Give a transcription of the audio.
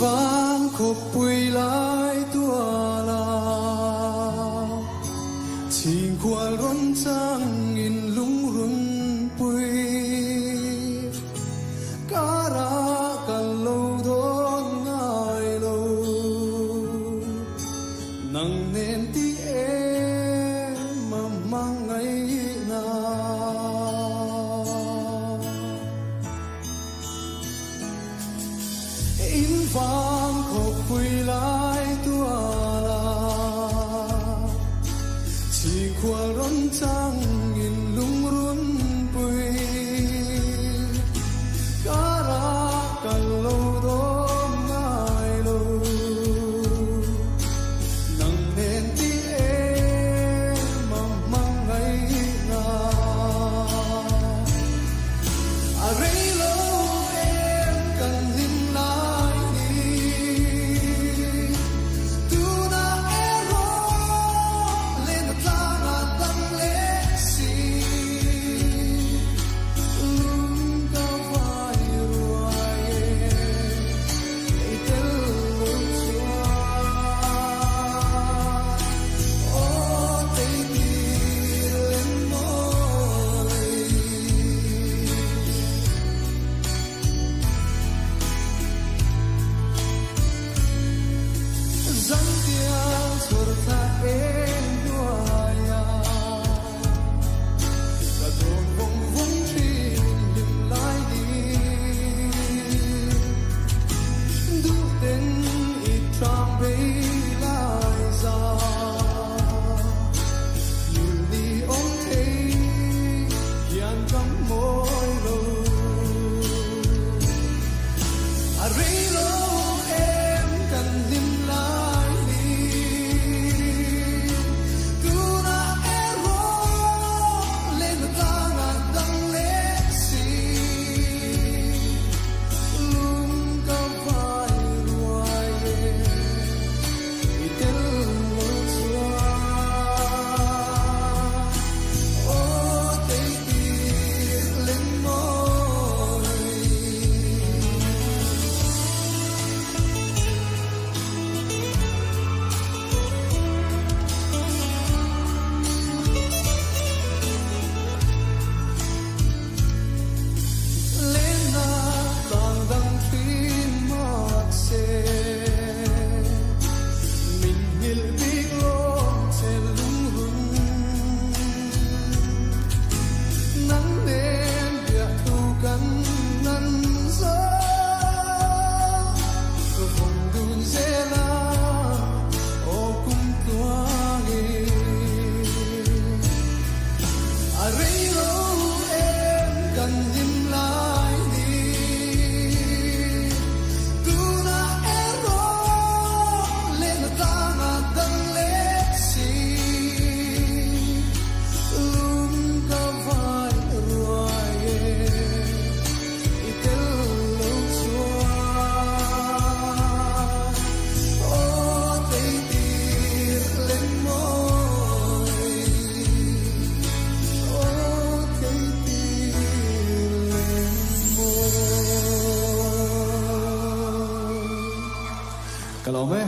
vang khóc bùi lại tua la Chinh qua rôn trăng in lung run bùi Cá ra cần lâu đón ngài lâu Nắng nên tí em mà mang ngày nào In vang khóc bùi lại tua la Chỉ qua rôn trăng in lung run bùi Cá ra cần lâu đón ngài lâu Nắng nên tí em mà mang ngày nào Rây lâu em cần nhìn lại đi Tu na ero lên ta na tăng lệ si Lung ca vai ruai Ei tel lo chua O tei ni lên môi Dân tiếng sổ ta em đua ya Và đồn vòng vòng trên nhìn lại đi Đủ tên ít trang bấy lại ra Nhìn đi ông thấy Hiền trong môi lâu Rây lâu em cần nhìn lại đi Tu na ero lên ta na tăng lệ si Lung ca vai ruai Ei tel lo chua O tei tir lên môi Lên na tàng đăng phim mạc xe Mình nhil biết lộn trên lung run Nắng đêm địa thu cắn năn gió Cơ vòng đun dễ la Ô cung tua nghề Rây lâu em cần nhìn lại đi Tu na ero lên ta na tăng lệ si Lung ca vai ruai Ei tel lo chua O tei tir lên môi O tei tir lên môi Kalau me